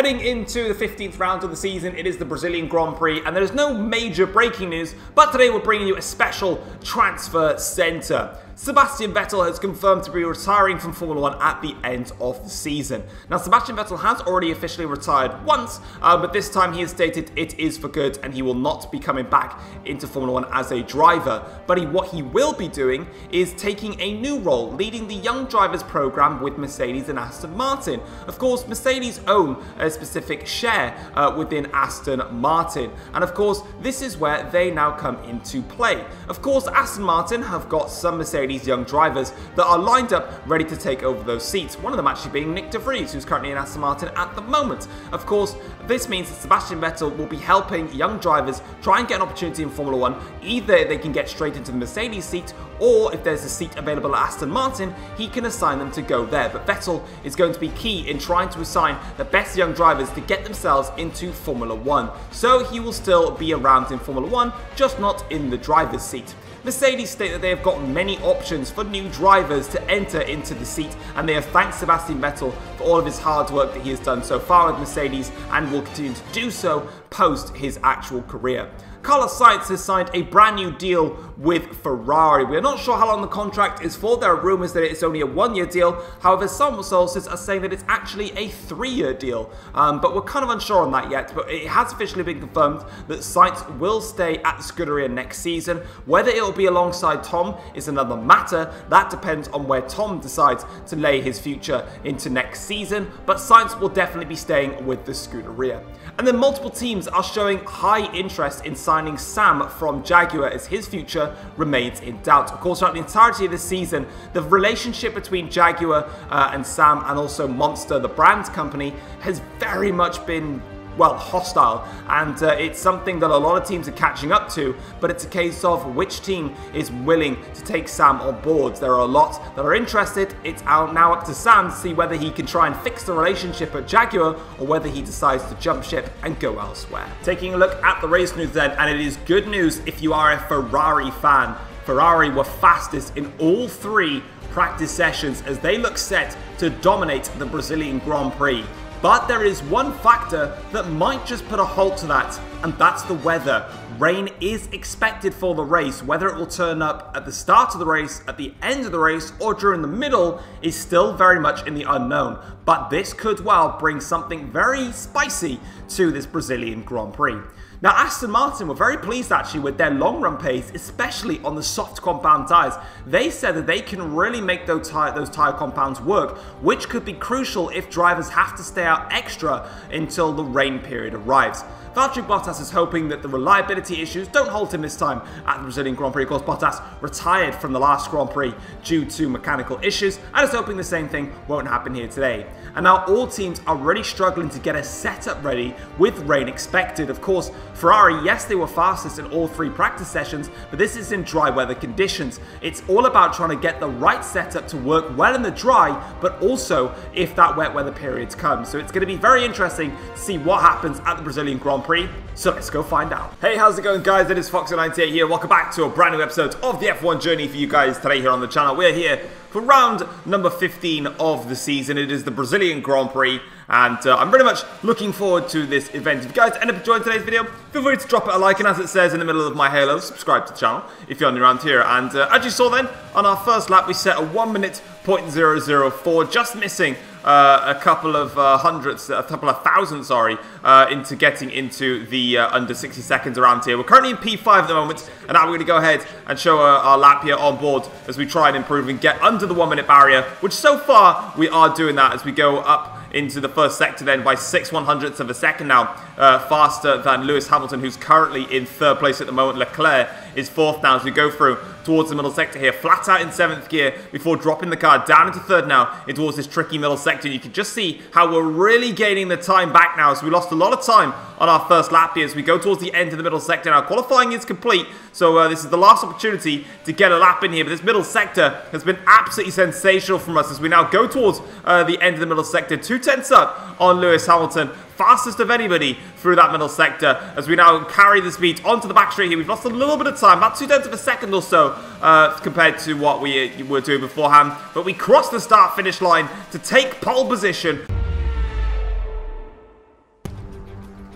Heading into the 15th round of the season, it is the Brazilian Grand Prix, and there is no major breaking news, but today we're bringing you a special transfer centre. Sebastian Vettel has confirmed to be retiring from Formula 1 at the end of the season. Now, Sebastian Vettel has already officially retired once, but this time he has stated it is for good and he will not be coming back into Formula 1 as a driver. But what he will be doing is taking a new role, leading the Young Drivers program with Mercedes and Aston Martin. Of course, Mercedes own a specific share within Aston Martin. And of course, this is where they now come into play. Of course, Aston Martin have got some Mercedes young drivers that are lined up ready to take over those seats. One of them actually being Nick de Vries, who's currently in Aston Martin at the moment. Of course, this means that Sebastian Vettel will be helping young drivers try and get an opportunity in Formula 1. Either they can get straight into the Mercedes seat, or if there's a seat available at Aston Martin, he can assign them to go there. But Vettel is going to be key in trying to assign the best young drivers to get themselves into Formula 1. So he will still be around in Formula 1, just not in the driver's seat. Mercedes state that they have got many options for new drivers to enter into the seat, and they have thanked Sebastian Vettel for all of his hard work that he has done so far with Mercedes and will continue to do so post his actual career. Carlos Sainz has signed a brand new deal with Ferrari. We are not sure how long the contract is for. There are rumours that it's only a one-year deal. However, some sources are saying that it's actually a three-year deal. But we're kind of unsure on that yet. But it has officially been confirmed that Sainz will stay at the Scuderia next season. Whether it will be alongside Tom is another matter. That depends on where Tom decides to lay his future into next season. But Sainz will definitely be staying with the Scuderia. And then multiple teams are showing high interest in signing Sam from Jaguar as his future remains in doubt. Of course, throughout the entirety of this season, the relationship between Jaguar and Sam and also Monster, the brand company, has very much been, well, hostile, and it's something that a lot of teams are catching up to, but it's a case of which team is willing to take Sam on board. There are a lot that are interested. It's now up to Sam to see whether he can try and fix the relationship at Jaguar or whether he decides to jump ship and go elsewhere. Taking a look at the race news then, and it is good news if you are a Ferrari fan. Ferrari were fastest in all three practice sessions as they look set to dominate the Brazilian Grand Prix. But there is one factor that might just put a halt to that, and that's the weather. Rain is expected for the race. Whether it will turn up at the start of the race, at the end of the race, or during the middle is still very much in the unknown. But this could well bring something very spicy to this Brazilian Grand Prix. Now, Aston Martin were very pleased actually with their long run pace, especially on the soft compound tyres. They said that they can really make those tyre compounds work, which could be crucial if drivers have to stay out extra until the rain period arrives. Valtteri Bottas is hoping that the reliability issues don't halt him this time at the Brazilian Grand Prix. Of course, Bottas retired from the last Grand Prix due to mechanical issues and is hoping the same thing won't happen here today. And now all teams are really struggling to get a setup ready with rain expected. Of course, Ferrari, yes, they were fastest in all three practice sessions, but this is in dry weather conditions. It's all about trying to get the right setup to work well in the dry, but also if that wet weather period comes. So it's going to be very interesting to see what happens at the Brazilian Grand Prix. So let's go find out. Hey, how's it going, guys? It is Foxydude here. Welcome back to a brand new episode of the F1 journey for you guys today here on the channel. We're here for round number 15 of the season. It is the Brazilian Grand Prix, and I'm very much looking forward to this event. If you guys end up enjoying today's video, feel free to drop it a like, and as it says in the middle of my halo, subscribe to the channel if you're new around here. And as you saw then, on our first lap, we set a 1 minute .004, just missing a couple of thousand, into getting into the under 60 seconds around here. We're currently in P5 at the moment, and now we're going to go ahead and show our lap here on board as we try and improve and get under the 1 minute barrier, which so far we are doing that as we go up into the first sector then by 6/100ths of a second now, faster than Lewis Hamilton, who's currently in third place at the moment. Leclerc is fourth now as we go through towards the middle sector here, flat out in 7th gear before dropping the car down into third now in towards this tricky middle sector. You can just see how we're really gaining the time back now. So we lost a lot of time on our first lap here as we go towards the end of the middle sector now. Qualifying is complete, so this is the last opportunity to get a lap in here. But this middle sector has been absolutely sensational from us as we now go towards the end of the middle sector. 2/10 up on Lewis Hamilton. Fastest of anybody through that middle sector as we now carry the speed onto the back straight here. We've lost a little bit of time, about 0.2 of a second or so compared to what we were doing beforehand. But we crossed the start-finish line to take pole position.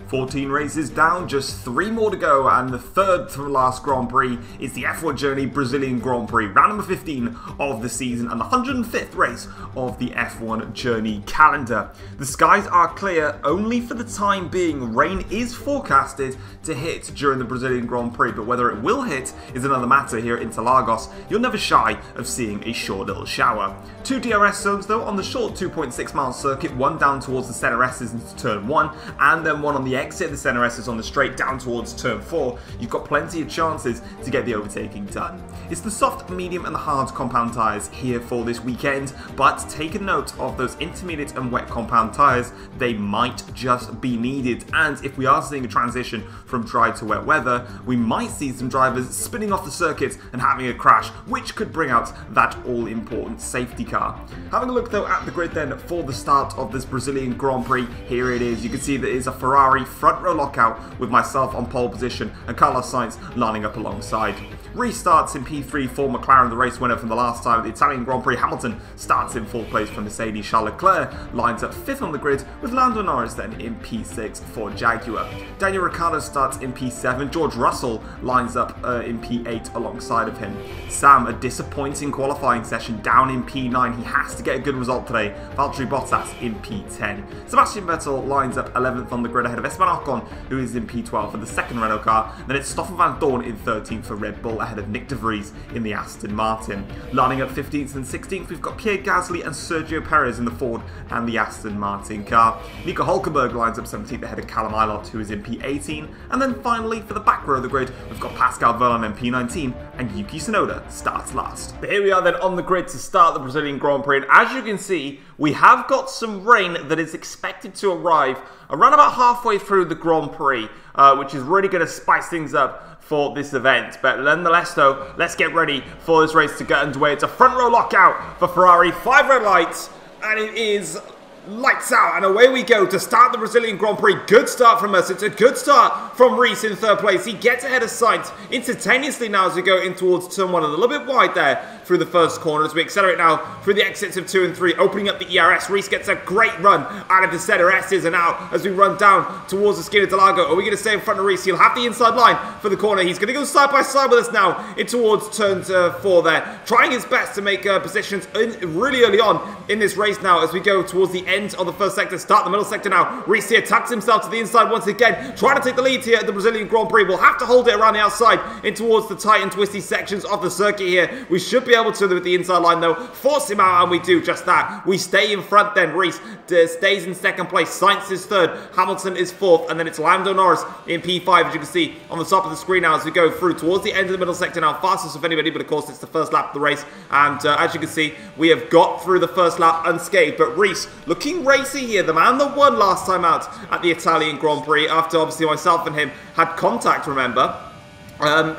14 races down, just 3 more to go, and the third to last Grand Prix is the F1 Journey Brazilian Grand Prix, round number 15 of the season and the 105th race of the F1 Journey calendar. The skies are clear only for the time being. Rain is forecasted to hit during the Brazilian Grand Prix, but whether it will hit is another matter here at Interlagos. You're never shy of seeing a short little shower. 2 DRS zones though on the short 2.6 mile circuit, one down towards the center S's into turn 1, and then one on the exit of the center S's on the straight down towards turn 4. You've got plenty of chances to get the overtaking done. It's the soft, medium and the hard compound tyres here for this weekend, but take a note of those intermediate and wet compound tyres. They might just be needed, and if we are seeing a transition from dry to wet weather, we might see some drivers spinning off the circuit and having a crash, which could bring out that all-important safety car. Having a look though at the grid then for the start of this Brazilian Grand Prix, here it is. You can see that it is a Ferrari front row lockout with myself on pole position and Carlos Sainz lining up alongside. Restarts in P3 for McLaren, the race winner from the last time at the Italian Grand Prix. Hamilton starts in 4th place for Mercedes. Charles Leclerc lines up 5th on the grid, with Lando Norris then in P6 for Jaguar. Daniel Ricciardo starts in P7. George Russell lines up in P8 alongside of him. Sam, a disappointing qualifying session, down in P9. He has to get a good result today. Valtteri Bottas in P10. Sebastian Vettel lines up 11th on the grid ahead of Esteban Ocon, who is in P12 for the second Renault car. Then it's Stoffel van Dorn in 13th for Red Bull, ahead of Nick de Vries in the Aston Martin. Lining up 15th and 16th, we've got Pierre Gasly and Sergio Perez in the Ford and the Aston Martin car. Nico Hulkenberg lines up 17th ahead of Callum Ilott, who is in P18. And then finally, for the back row of the grid, we've got Pascal Wehrlein in P19, and Yuki Tsunoda starts last. But here we are then on the grid to start the Brazilian Grand Prix, and as you can see, we have got some rain that is expected to arrive around about halfway through the Grand Prix, which is really going to spice things up for this event. But nonetheless though, let's get ready for this race to get underway. It's a front row lockout for Ferrari, 5 red lights, and it is lights out, and away we go to start the Brazilian Grand Prix. Good start from us. It's a good start from Reese in 3rd place. He gets ahead of Sainz instantaneously now as we go in towards turn 1, a little bit wide there through the first corner as we accelerate now through the exits of 2 and 3, opening up the ERS. Reese gets a great run out of the center S's, and now as we run down towards the Skin of Delago, are we going to stay in front of Reese? He'll have the inside line for the corner. He's going to go side by side with us now in towards turn 4 there, trying his best to make positions really early on in this race now as we go towards the end of the first sector, start the middle sector now. Reese here tucks himself to the inside once again, trying to take the lead here at the Brazilian Grand Prix. We'll have to hold it around the outside in towards the tight and twisty sections of the circuit here. We should be able to, with the inside line though, force him out, and we do just that. We stay in front then. Reese stays in 2nd place, Sainz is 3rd, Hamilton is 4th, and then it's Lando Norris in P5, as you can see on the top of the screen now as we go through towards the end of the middle sector now. Fastest of anybody, but of course it's the first lap of the race, and as you can see, we have got through the first lap unscathed. But Reese looking racy here, the man that won last time out at the Italian Grand Prix, after obviously myself and him had contact, remember.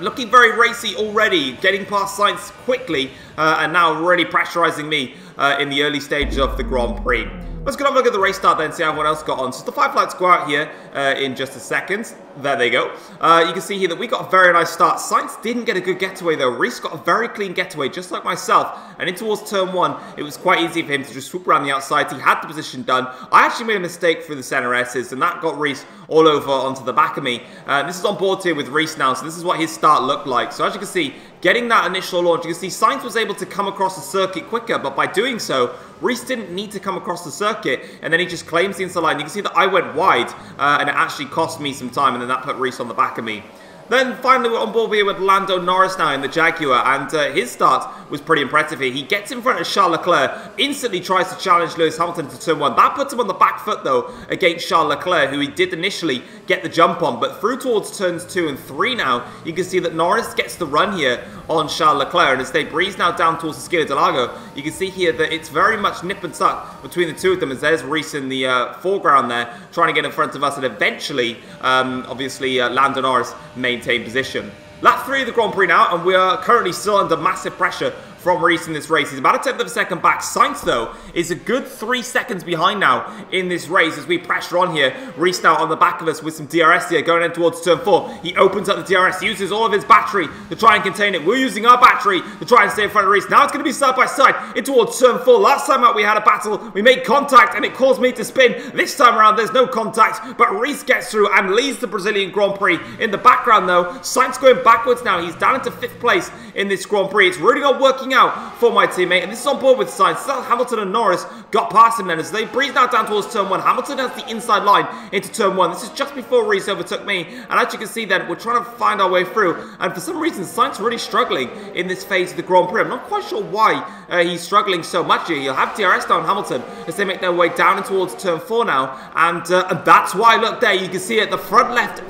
Looking very racy already, getting past Sainz quickly, and now really pressurising me in the early stages of the Grand Prix. Let's go have a look at the race start then, see how everyone else got on. So the 5 lights go out here in just a second. There they go. You can see here that we got a very nice start. Sainz didn't get a good getaway though. Reese got a very clean getaway, just like myself. And in towards turn 1, it was quite easy for him to just swoop around the outside. He had the position done. I actually made a mistake through the center S's, and that got Reese all over onto the back of me. This is on board here with Reese now, so this is what his start looked like. So as you can see, getting that initial launch, you can see Sainz was able to come across the circuit quicker, but by doing so, Reese didn't need to come across the circuit, and then he just claims the inside line. You can see that I went wide, and it actually cost me some time, and then that put Reese on the back of me. Then finally we're on board here with Lando Norris now in the Jaguar, and his start was pretty impressive here. He gets in front of Charles Leclerc, instantly tries to challenge Lewis Hamilton to turn 1. That puts him on the back foot though against Charles Leclerc, who he did initially get the jump on, but through towards turns 2 and 3 now, you can see that Norris gets the run here on Charles Leclerc, and as they breeze now down towards the Skin of Delago, you can see here that it's very much nip and tuck between the two of them, as there's Reese in the foreground there, trying to get in front of us, and eventually, obviously, Lando Norris maintain position. Lap 3 of the Grand Prix now, and we are currently still under massive pressure from Reese in this race. He's about a tenth of a second back. Sainz, though, is a good 3 seconds behind now in this race as we pressure on here. Reese now on the back of us with some DRS here going in towards turn 4. He opens up the DRS, uses all of his battery to try and contain it. We're using our battery to try and stay in front of Reese. Now it's going to be side by side in towards turn 4. Last time out we had a battle, we made contact and it caused me to spin. This time around there's no contact, but Reese gets through and leads the Brazilian Grand Prix. In the background though, Sainz going backwards now. He's down into 5th place in this Grand Prix. It's really not working out for my teammate, and this is on board with Sainz. Hamilton and Norris got past him then as they breeze now down towards turn 1. Hamilton has the inside line into turn 1. This is just before Reese overtook me, and as you can see then, we're trying to find our way through, and for some reason Sainz really struggling in this phase of the Grand Prix. I'm not quite sure why he's struggling so much here. You'll have DRS down Hamilton as they make their way down and towards turn 4 now, and that's why, look there, you can see it, the front left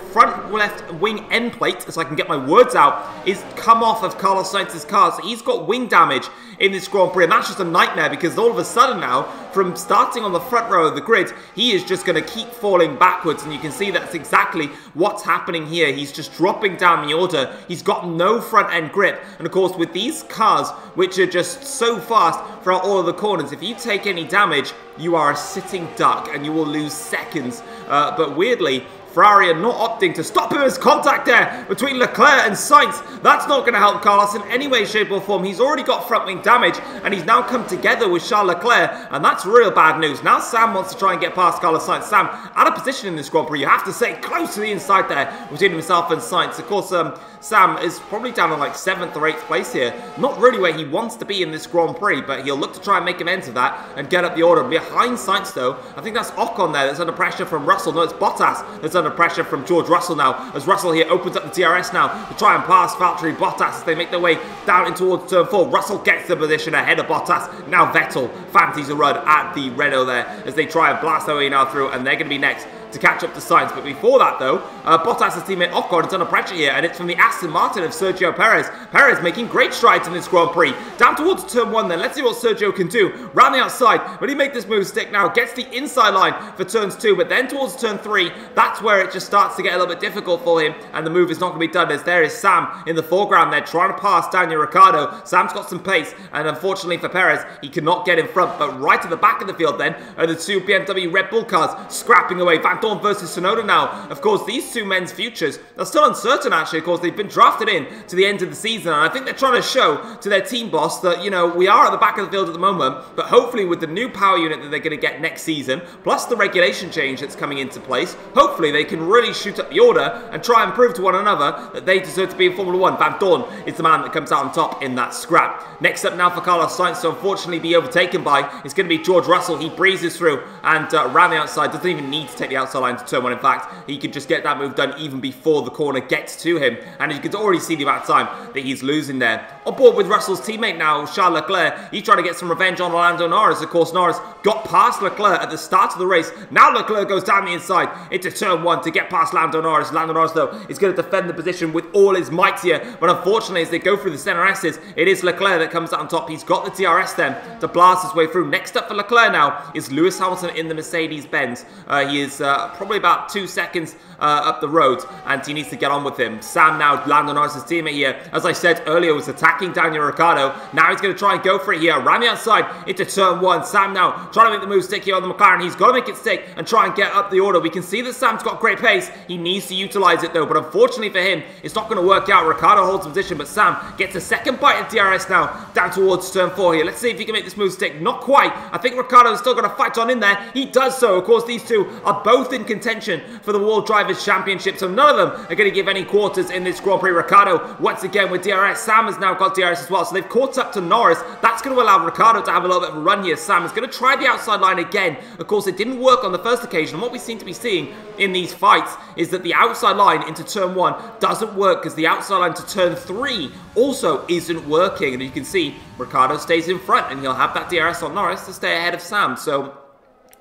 wing end plate, so I can get my words out, is come off of Carlos Sainz's car, so he's got wing damage in this Grand Prix, and that's just a nightmare because all of a sudden now, from starting on the front row of the grid, he is just going to keep falling backwards, and you can see that's exactly what's happening here. He's just dropping down the order. He's got no front end grip, and of course with these cars, which are just so fast throughout all of the corners, if you take any damage, you are a sitting duck, and you will lose seconds, but weirdly, Ferrari are not opting to stop him as contact there between Leclerc and Sainz. That's not going to help Carlos in any way, shape or form. He's already got front wing damage and he's now come together with Charles Leclerc, and that's real bad news. Now Sam wants to try and get past Carlos Sainz. Sam out of position in this Grand Prix. You have to say close to the inside there between himself and Sainz. Of course, Sam is probably down on like 7th or 8th place here. Not really where he wants to be in this Grand Prix, but he'll look to try and make amends of that and get up the order. Behind Sainz though, I think that's Ocon there that's under pressure from Russell. No, it's Bottas that's under pressure from George Russell now, as Russell here opens up the DRS now to try and pass Valtteri Bottas as they make their way down in towards turn 4. Russell gets the position ahead of Bottas. Now Vettel fancies a run at the Renault there as they try and blast their way now through, and they're going to be next to catch up to Sainz. But before that though, Bottas' teammate Ocon is under pressure here, and it's from the Aston Martin of Sergio Perez. Perez making great strides in this Grand Prix. Down towards turn 1 then, let's see what Sergio can do. Round the outside, but he make this move stick now, gets the inside line for turns 2, but then towards turn 3, that's where it just starts to get a little bit difficult for him, and the move is not going to be done as there is Sam in the foreground there trying to pass Daniel Ricciardo. Sam's got some pace, and unfortunately for Perez, he cannot get in front, but right at the back of the field then are the two BMW Red Bull cars scrapping away. Van Dorn versus Tsunoda now. Of course, these two men's futures are still uncertain actually. Of course, they've been drafted in to the end of the season, and I think they're trying to show to their team boss that, you know, we are at the back of the field at the moment, but hopefully with the new power unit that they're going to get next season, plus the regulation change that's coming into place, hopefully they can really shoot up the order and try and prove to one another that they deserve to be in Formula 1. Van Dorn is the man that comes out on top in that scrap. Next up now for Carlos Sainz to unfortunately be overtaken by is going to be George Russell. He breezes through and around the outside, doesn't even need to take the outside line to turn 1. In fact, he could just get that move done even before the corner gets to him, and you can already see the amount of time that he's losing there. On board with Russell's teammate now, Charles Leclerc. He's trying to get some revenge on Lando Norris. Of course, Norris got past Leclerc at the start of the race. Now Leclerc goes down the inside into turn 1 to get past Lando Norris. Lando Norris, though, is going to defend the position with all his might here, but unfortunately, as they go through the center S's, it is Leclerc that comes out on top. He's got the DRS then to blast his way through. Next up for Leclerc now is Lewis Hamilton in the Mercedes-Benz. He is probably about 2 seconds up the road, and he needs to get on with him. Sam now, Lando Norris' teammate here, as I said earlier, was attacking Daniel Ricciardo. Now he's going to try and go for it here, around the outside into turn 1. Sam now trying to make the move stick here on the McLaren. He's got to make it stick and try and get up the order. We can see that Sam's got great pace. He needs to utilize it though, but unfortunately for him, it's not going to work out. Ricciardo holds the position, but Sam gets a second bite of DRS now, down towards turn 4 here. Let's see if he can make this move stick. Not quite. I think Ricciardo's still going to fight on in there. He does so. Of course, these two are both in contention for the World Drivers' Championship, so none of them are going to give any quarters in this Grand Prix. Ricciardo, once again with DRS. Sam has now got DRS as well, so they've caught up to Norris. That's going to allow Ricciardo to have a little bit of a run here. Sam is going to try the outside line again. Of course, it didn't work on the first occasion, and what we seem to be seeing in these fights is that the outside line into turn 1 doesn't work because the outside line to turn 3 also isn't working, and you can see Ricciardo stays in front, and he'll have that DRS on Norris to stay ahead of Sam. So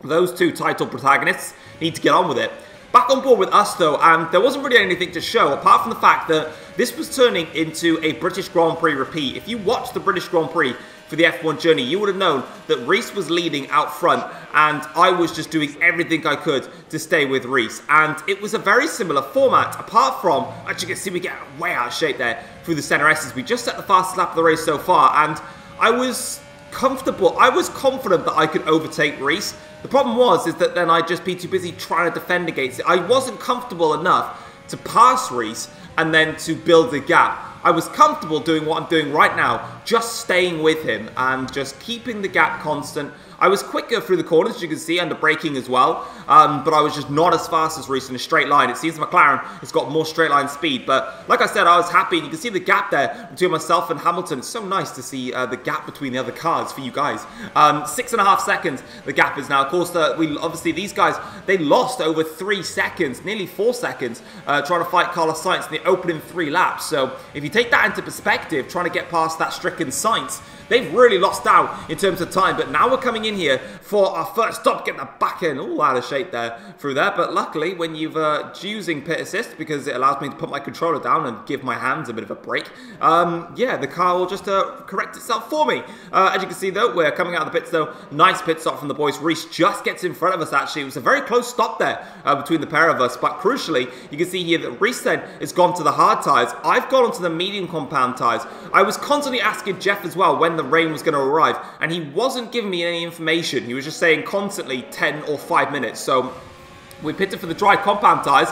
those two title protagonists need to get on with it. Back on board with us though, and there wasn't really anything to show apart from the fact that this was turning into a British Grand Prix repeat. If you watch the British Grand Prix, for the F1 journey, you would have known that Reese was leading out front, and I was just doing everything I could to stay with Reese. And it was a very similar format, apart from, as you can see, we get way out of shape there through the center S's. We just set the fastest lap of the race so far, and I was comfortable. I was confident that I could overtake Reese. The problem is that then I'd just be too busy trying to defend against it. I wasn't comfortable enough to pass Reese and then to build a gap. I was comfortable doing what I'm doing right now, just staying with him and just keeping the gap constant. I was quicker through the corners, as you can see, under braking as well, but I was just not as fast as Reese in a straight line. It seems McLaren has got more straight line speed, but like I said, I was happy. You can see the gap there between myself and Hamilton. It's so nice to see the gap between the other cars for you guys. 6.5 seconds the gap is now. Of course, obviously these guys, they lost over 3 seconds, nearly 4 seconds, trying to fight Carlos Sainz in the opening 3 laps. So if you take that into perspective, trying to get past that stricken Sainz, they've really lost out in terms of time, but now we're coming in here for our first stop, getting the back end all out of shape there through there. But luckily, when you've using pit assist, because it allows me to put my controller down and give my hands a bit of a break, yeah, the car will just correct itself for me. As you can see though, we're coming out of the pits though. Nice pit stop from the boys. Reese just gets in front of us actually. It was a very close stop there between the pair of us, but crucially, you can see here that Reese then has gone to the hard tyres. I've gone onto the medium compound tyres. I was constantly asking Jeff as well when the rain was going to arrive, and he wasn't giving me any information. He was just saying constantly 10 or 5 minutes. So we pitted for the dry compound tyres,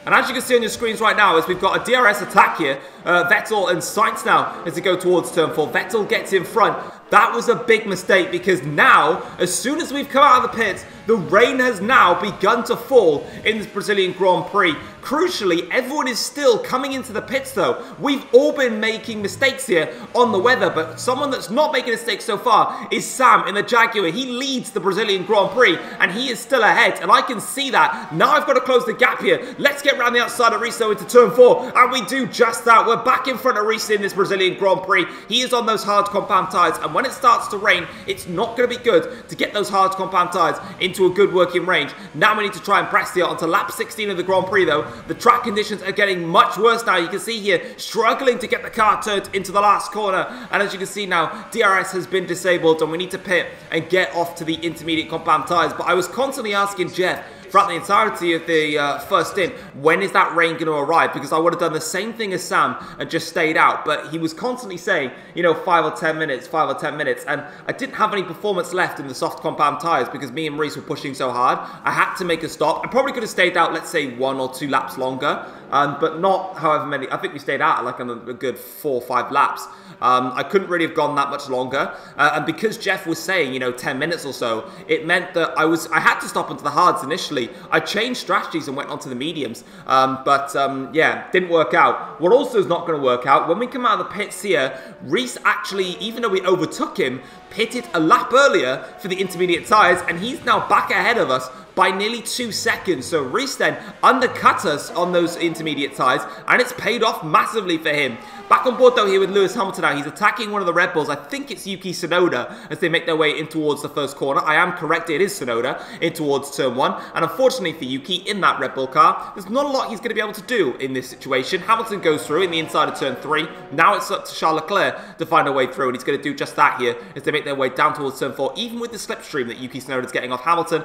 and as you can see on your screens right now, is we've got a DRS attack here. Vettel and Sainz now as they go towards turn 4. Vettel gets in front. That was a big mistake, because now, as soon as we've come out of the pits, the rain has now begun to fall in this Brazilian Grand Prix. Crucially, everyone is still coming into the pits though. We've all been making mistakes here on the weather, but someone that's not making mistakes so far is Sam in the Jaguar. He leads the Brazilian Grand Prix, and he is still ahead, and I can see that. Now I've got to close the gap here. Let's get around the outside of Reese though into turn 4, and we do just that. We're back in front of Reese in this Brazilian Grand Prix. He is on those hard compound tyres, and when it starts to rain, it's not going to be good to get those hard compound tyres into a good working range. Now we need to try and press here onto lap 16 of the Grand Prix though. The track conditions are getting much worse now. You can see here, struggling to get the car turned into the last corner, and as you can see now, DRS has been disabled, and we need to pit and get off to the intermediate compound tyres. But I was constantly asking Jeff throughout the entirety of the first stint, when is that rain going to arrive? Because I would have done the same thing as Sam and just stayed out. But he was constantly saying, you know, 5 or 10 minutes, 5 or 10 minutes. And I didn't have any performance left in the soft compound tyres because me and Reese were pushing so hard. I had to make a stop. I probably could have stayed out, let's say, 1 or 2 laps longer, but not however many. I think we stayed out like on a good 4 or 5 laps. I couldn't really have gone that much longer, and because Jeff was saying, you know, 10 minutes or so, it meant that I had to stop onto the hards initially. I changed strategies and went onto the mediums, but yeah, didn't work out. What also is not going to work out, when we come out of the pits here, Reese actually, even though we overtook him, pitted a lap earlier for the intermediate tyres, and he's now back ahead of us by nearly 2 seconds. So Reese then undercut us on those intermediate tyres, and it's paid off massively for him. Back on board though here with Lewis Hamilton now. He's attacking one of the Red Bulls. I think it's Yuki Tsunoda as they make their way in towards the first corner. I am correct, it is Tsunoda in towards turn 1. And unfortunately for Yuki in that Red Bull car, there's not a lot he's going to be able to do in this situation. Hamilton goes through in the inside of turn 3. Now it's up to Charles Leclerc to find a way through, and he's going to do just that here as they make their way down towards turn 4. Even with the slipstream that Yuki Tsunoda is getting off Hamilton,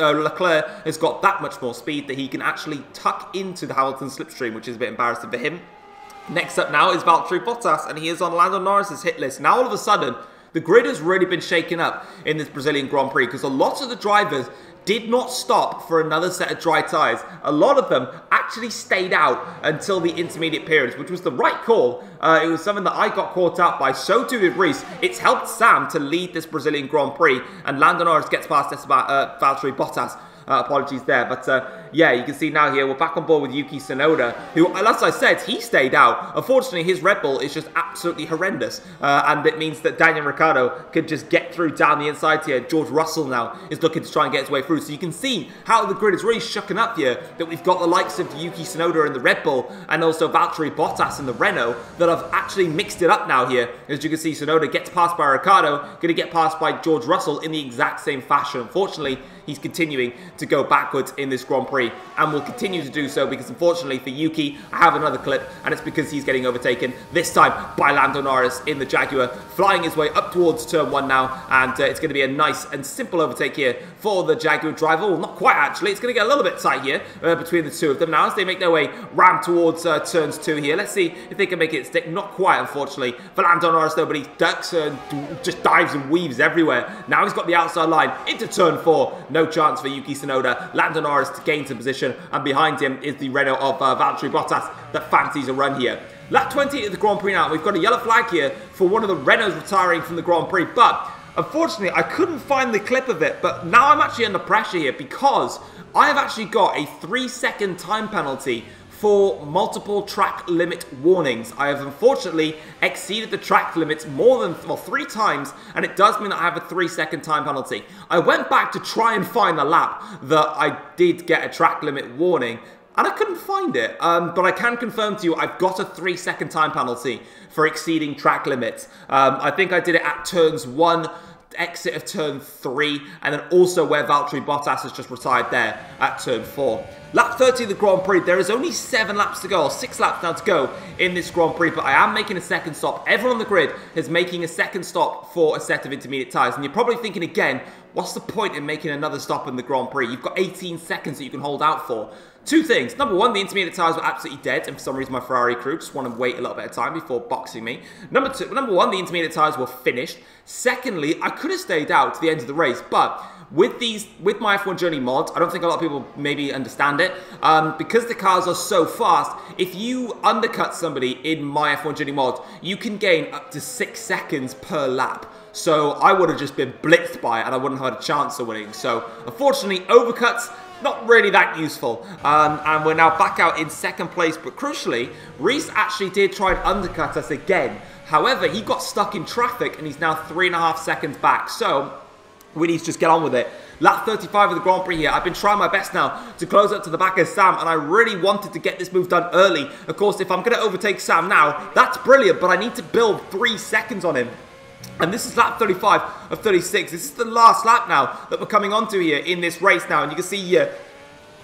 Leclerc has got that much more speed that he can actually tuck into the Hamilton slipstream, which is a bit embarrassing for him. Next up now is Valtteri Bottas, and he is on Lando Norris's hit list. Now all of a sudden, the grid has really been shaken up in this Brazilian Grand Prix because a lot of the drivers did not stop for another set of dry tyres. A lot of them actually stayed out until the intermediate periods, which was the right call. It was something that I got caught out by, so too did Reese. It's helped Sam to lead this Brazilian Grand Prix, and Lando Norris gets past Valtteri Bottas. Apologies there, but yeah, you can see now here we're back on board with Yuki Tsunoda, who, as I said, he stayed out. Unfortunately, his Red Bull is just absolutely horrendous, and it means that Daniel Ricciardo could just get through down the inside here. George Russell now is looking to try and get his way through, so you can see how the grid is really shooken up here, that we've got the likes of Yuki Tsunoda in the Red Bull, and also Valtteri Bottas in the Renault, that have actually mixed it up now here. As you can see, Tsunoda gets passed by Ricciardo, going to get passed by George Russell in the exact same fashion. Unfortunately, he's continuing to go backwards in this Grand Prix. Prix, and will continue to do so because unfortunately for Yuki, I have another clip, and it's because he's getting overtaken, this time by Lando Norris in the Jaguar, flying his way up towards turn 1 now, and it's going to be a nice and simple overtake here for the Jaguar driver. Well, not quite actually, it's going to get a little bit tight here between the two of them now as they make their way round towards turns 2 here. Let's see if they can make it stick. Not quite, unfortunately, for Lando Norris though, but he ducks and just dives and weaves everywhere. Now he's got the outside line into turn 4. No chance for Yuki Tsunoda. Lando Norris gains a position, and behind him is the Renault of Valtteri Bottas that fancies a run here. Lap 20 at the Grand Prix now. We've got a yellow flag here for one of the Renaults retiring from the Grand Prix, but unfortunately I couldn't find the clip of it, but now I'm actually under pressure here because I have actually got a 3-second time penalty for multiple track limit warnings. I have unfortunately exceeded the track limits more than 3 times, and it does mean that I have a 3-second time penalty. I went back to try and find the lap that I did get a track limit warning, and I couldn't find it, but I can confirm to you I've got a 3-second time penalty for exceeding track limits. I think I did it at turns 1, exit of turn 3, and then also where Valtteri Bottas has just retired there at turn 4. Lap 30 of the Grand Prix, there is only 7 laps to go, or 6 laps now to go in this Grand Prix, but I am making a second stop. Everyone on the grid is making a second stop for a set of intermediate tyres, and you're probably thinking again, what's the point in making another stop in the Grand Prix? You've got 18 seconds that you can hold out for. 2 things. Number 1, the intermediate tyres were absolutely dead, and for some reason my Ferrari crew just want to wait a little bit of time before boxing me. Number 1, the intermediate tyres were finished. Secondly, I could have stayed out to the end of the race, but with my F1 Journey mod, I don't think a lot of people maybe understand it, because the cars are so fast, if you undercut somebody in my F1 Journey mod, you can gain up to 6 seconds per lap. So I would have just been blitzed by it and I wouldn't have had a chance of winning. So unfortunately, overcuts, not really that useful. And we're now back out in second place, but crucially, Reese actually did try and undercut us again. However, he got stuck in traffic and he's now 3.5 seconds back. So we need to just get on with it. Lap 35 of the Grand Prix here. I've been trying my best now to close up to the back of Sam, and I really wanted to get this move done early. Of course, if I'm going to overtake Sam now, that's brilliant, but I need to build 3 seconds on him. And this is lap 35 of 36. This is the last lap now that we're coming onto here in this race now. And you can see here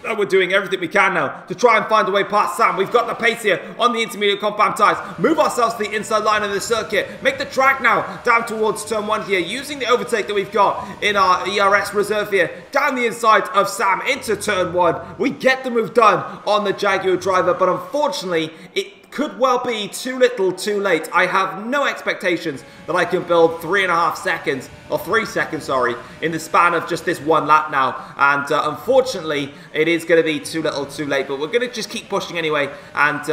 that we're doing everything we can now to try and find a way past Sam. We've got the pace here on the intermediate compound tyres. Move ourselves to the inside line of the circuit. Make the track now down towards turn 1 here. Using the overtake that we've got in our ERS reserve here. Down the inside of Sam into turn 1. We get the move done on the Jaguar driver. But unfortunately, it could well be too little too late. I have no expectations that I can build 3.5 seconds, or 3 seconds, sorry, in the span of just this 1 lap now. And unfortunately, it is going to be too little too late. But we're going to just keep pushing anyway and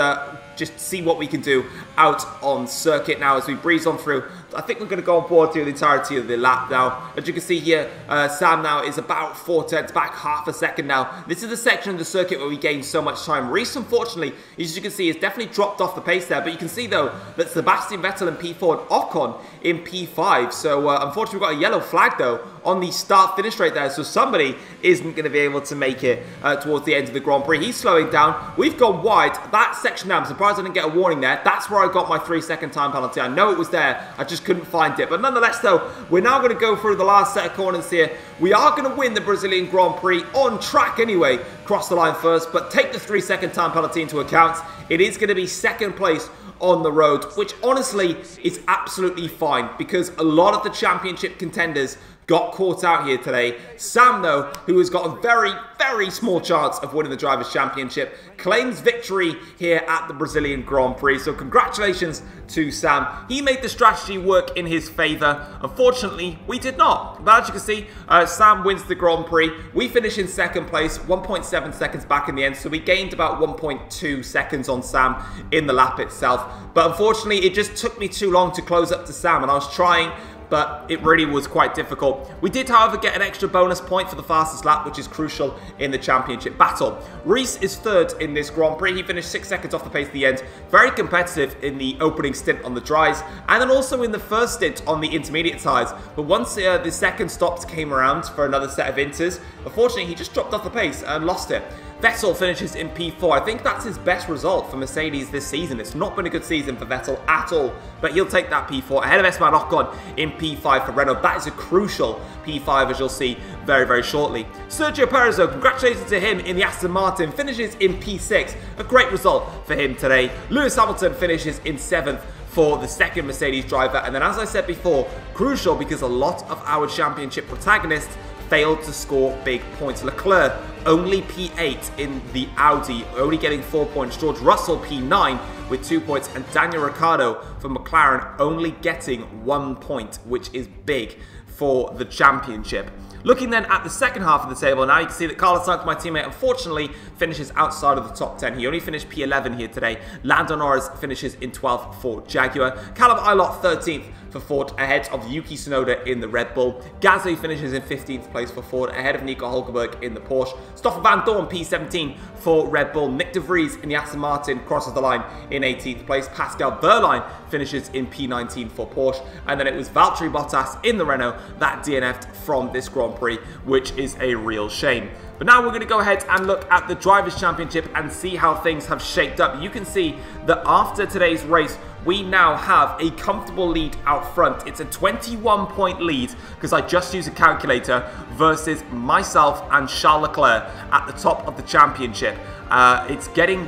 just see what we can do out on circuit now as we breeze on through. I think we're going to go on board through the entirety of the lap now. As you can see here, Sam now is about 4 tenths back, half a second now. This is the section of the circuit where we gain so much time. Reese, unfortunately, as you can see, has definitely dropped off the pace there. But you can see, though, that Sebastian Vettel in P4 and Ocon in P5. So, unfortunately, we've got a yellow flag, though, on the start-finish rate there. So somebody isn't going to be able to make it towards the end of the Grand Prix. He's slowing down. We've gone wide. That section now, I'm surprised I didn't get a warning there. That's where I got my 3-second time penalty. I know it was there. I just couldn't find it. But nonetheless, though, we're now going to go through the last set of corners here. We are going to win the Brazilian Grand Prix on track anyway. Cross the line first, but take the 3-second time penalty into account. It is going to be second place on the road, which honestly is absolutely fine because a lot of the championship contenders got caught out here today. Sam, though, who has got a very, very small chance of winning the Drivers' Championship, claims victory here at the Brazilian Grand Prix. So congratulations to Sam. He made the strategy work in his favour. Unfortunately, we did not. But as you can see, Sam wins the Grand Prix. We finish in second place, 1.7 seconds back in the end. So we gained about 1.2 seconds on Sam in the lap itself. But unfortunately, it just took me too long to close up to Sam. And I was trying, but it really was quite difficult. We did, however, get an extra bonus point for the fastest lap, which is crucial in the championship battle. Reese is third in this Grand Prix. He finished 6 seconds off the pace at the end. Very competitive in the opening stint on the dries, and then also in the first stint on the intermediate tyres. But once the second stops came around for another set of inters, unfortunately, he just dropped off the pace and lost it. Vettel finishes in P4. I think that's his best result for Mercedes this season. It's not been a good season for Vettel at all, but he'll take that P4 ahead of Esteban Ocon in P5 for Renault. That is a crucial P5, as you'll see very, very shortly. Sergio Perez, though, congratulations to him in the Aston Martin, finishes in P6. A great result for him today. Lewis Hamilton finishes in 7th for the second Mercedes driver. And then, as I said before, crucial because a lot of our championship protagonists failed to score big points. Leclerc only P8 in the Audi, only getting 4 points. George Russell P9 with 2 points, and Daniel Ricciardo for McLaren only getting 1 point, which is big for the championship. Looking then at the second half of the table, now you can see that Carlos Sainz, my teammate, unfortunately finishes outside of the top 10. He only finished P11 here today. Lando Norris finishes in 12th for Jaguar. Callum Ilott 13th for Ford, ahead of Yuki Tsunoda in the Red Bull. Gasly finishes in 15th place for Ford, ahead of Nico Hulkenberg in the Porsche. Stoffel Van Dorn P17 for Red Bull. Nick de Vries in the Aston Martin crosses the line in 18th place. Pascal Wehrlein finishes in P19 for Porsche. And then it was Valtteri Bottas in the Renault that DNF'd from this Grand Prix, which is a real shame. But now we're going to go ahead and look at the Drivers' Championship and see how things have shaped up. You can see that after today's race, we now have a comfortable lead out front. It's a 21-point lead because I just used a calculator versus myself and Charles Leclerc at the top of the championship. It's getting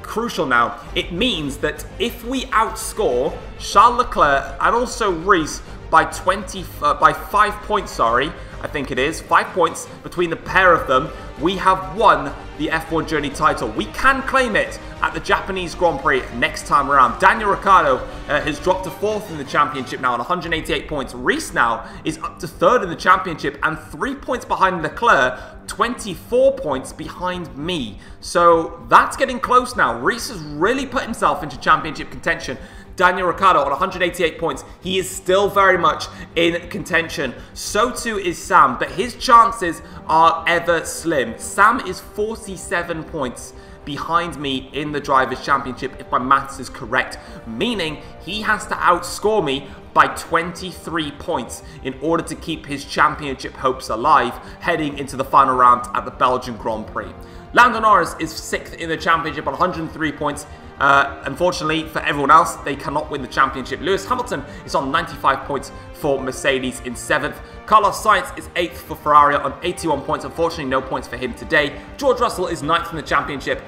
crucial now. It means that if we outscore Charles Leclerc and also Reese by 5 points, I think it is 5 points between the pair of them, we have won the F1 Journey title. We can claim it at the Japanese Grand Prix next time around. Daniel Ricciardo has dropped to 4th in the championship now on 188 points. Reese now is up to 3rd in the championship and 3 points behind Leclerc, 24 points behind me. So that's getting close now. Reese has really put himself into championship contention. Daniel Ricciardo on 188 points. He is still very much in contention. So too is Sam, but his chances are ever slim. Sam is 47 points behind me in the Drivers' Championship, if my maths is correct, meaning he has to outscore me by 23 points in order to keep his championship hopes alive heading into the final round at the Belgian Grand Prix. Lando Norris is 6th in the championship on 103 points. Unfortunately for everyone else, they cannot win the championship. Lewis Hamilton is on 95 points for Mercedes in 7th. Carlos Sainz is 8th for Ferrari on 81 points. Unfortunately, no points for him today. George Russell is 9th in the championship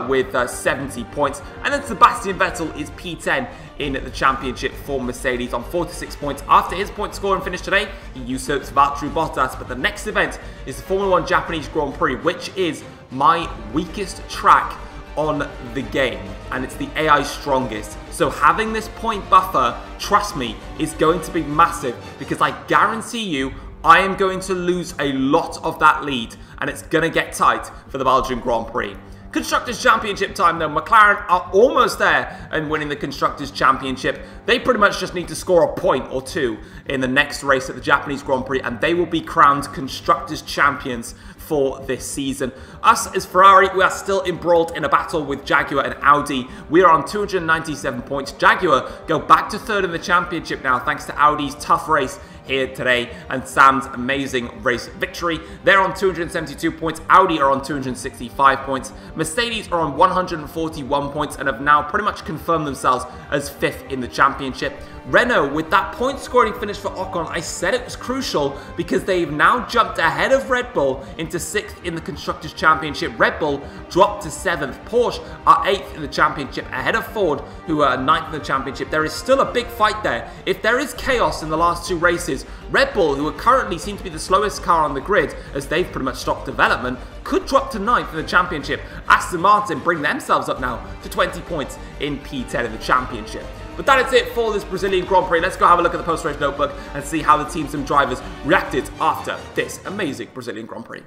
with 70 points. And then Sebastian Vettel is P10 in the championship for Mercedes on 46 points. After his point scoring finish today, he usurps Valtteri Bottas. But the next event is the Formula 1 Japanese Grand Prix, which is my weakest track on the game, and it's the AI strongest. So having this point buffer, trust me, is going to be massive, because I guarantee you I am going to lose a lot of that lead, and it's going to get tight for the Belgian Grand Prix. Constructors' Championship time though. McLaren are almost there and winning the Constructors' Championship. They pretty much just need to score a point or two in the next race at the Japanese Grand Prix, and they will be crowned Constructors' Champions for this season. Us as Ferrari, we are still embroiled in a battle with Jaguar and Audi. We are on 297 points. Jaguar go back to 3rd in the championship now thanks to Audi's tough race here today and Sam's amazing race victory. They're on 272 points. Audi are on 265 points. Mercedes are on 141 points and have now pretty much confirmed themselves as 5th in the championship. Renault, with that point scoring finish for Ocon, I said it was crucial because they've now jumped ahead of Red Bull into 6th in the Constructors' Championship. Red Bull dropped to 7th. Porsche are 8th in the championship, ahead of Ford, who are 9th in the championship. There is still a big fight there. If there is chaos in the last 2 races, Red Bull, who are currently seem to be the slowest car on the grid, as they've pretty much stopped development, could drop to 9th in the championship. Aston Martin bring themselves up now to 20 points in P10 in the championship. But that is it for this Brazilian Grand Prix. Let's go have a look at the post-race notebook and see how the teams and drivers reacted after this amazing Brazilian Grand Prix.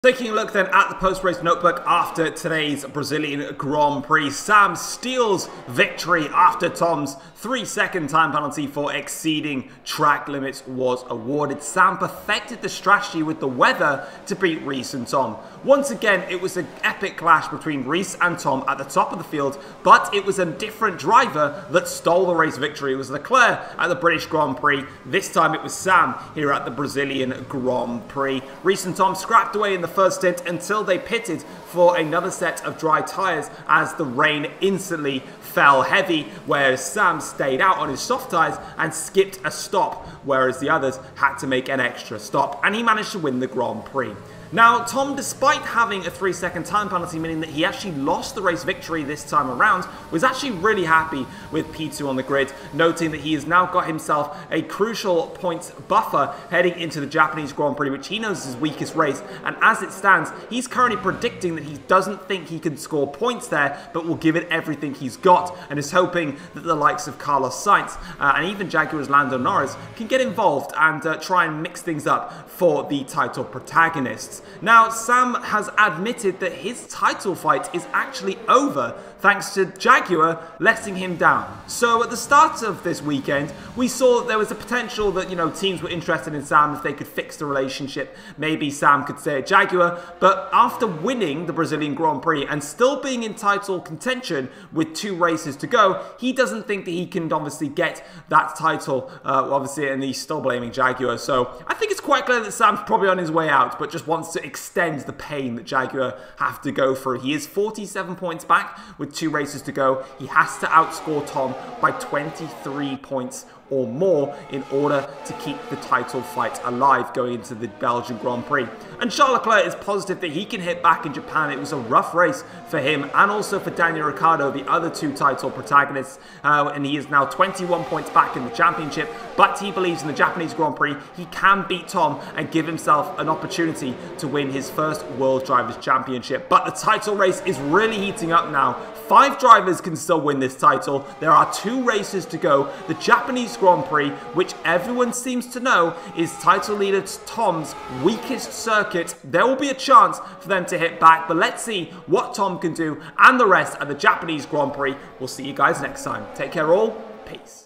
Taking a look then at the post-race notebook after today's Brazilian Grand Prix, Sam steals victory after Tom's 3-second time penalty for exceeding track limits was awarded. Sam perfected the strategy with the weather to beat Reese and Tom. Once again, it was an epic clash between Reese and Tom at the top of the field, but it was a different driver that stole the race victory. It was Leclerc at the British Grand Prix. This time it was Sam here at the Brazilian Grand Prix. Reese and Tom scrapped away in the first stint until they pitted for another set of dry tyres as the rain instantly fell heavy, whereas Sam stayed out on his soft tyres and skipped a stop, whereas the others had to make an extra stop, and he managed to win the Grand Prix. Now, Tom, despite having a 3-second time penalty, meaning that he actually lost the race victory this time around, was actually really happy with P2 on the grid, noting that he has now got himself a crucial points buffer heading into the Japanese Grand Prix, which he knows is his weakest race, and as it stands, he's currently predicting that he doesn't think he can score points there, but will give it everything he's got, and is hoping that the likes of Carlos Sainz and even Jaguar's Lando Norris can get involved and try and mix things up for the title protagonists. Now, Sam has admitted that his title fight is actually over thanks to Jaguar letting him down. So at the start of this weekend, we saw that there was a potential that, teams were interested in Sam if they could fix the relationship. Maybe Sam could stay at Jaguar, but after winning the Brazilian Grand Prix and still being in title contention with 2 races to go, he doesn't think that he can obviously get that title, obviously, and he's still blaming Jaguar. So I think it's quite clear that Sam's probably on his way out, but just wants to extend the pain that Jaguar have to go through. He is 47 points back with 2 races to go. He has to outscore Tom by 23 points or more in order to keep the title fight alive going into the Belgian Grand Prix. And Charles Leclerc is positive that he can hit back in Japan. It was a rough race for him and also for Daniel Ricciardo, the other 2 title protagonists, and he is now 21 points back in the championship, but he believes in the Japanese Grand Prix he can beat Tom and give himself an opportunity to win his first World Drivers' Championship. But the title race is really heating up now. 5 drivers can still win this title. There are 2 races to go. The Japanese Grand Prix, which everyone seems to know is title leader Tom's weakest circuit. There will be a chance for them to hit back, but let's see what Tom can do and the rest at the Japanese Grand Prix. We'll see you guys next time. Take care all. Peace.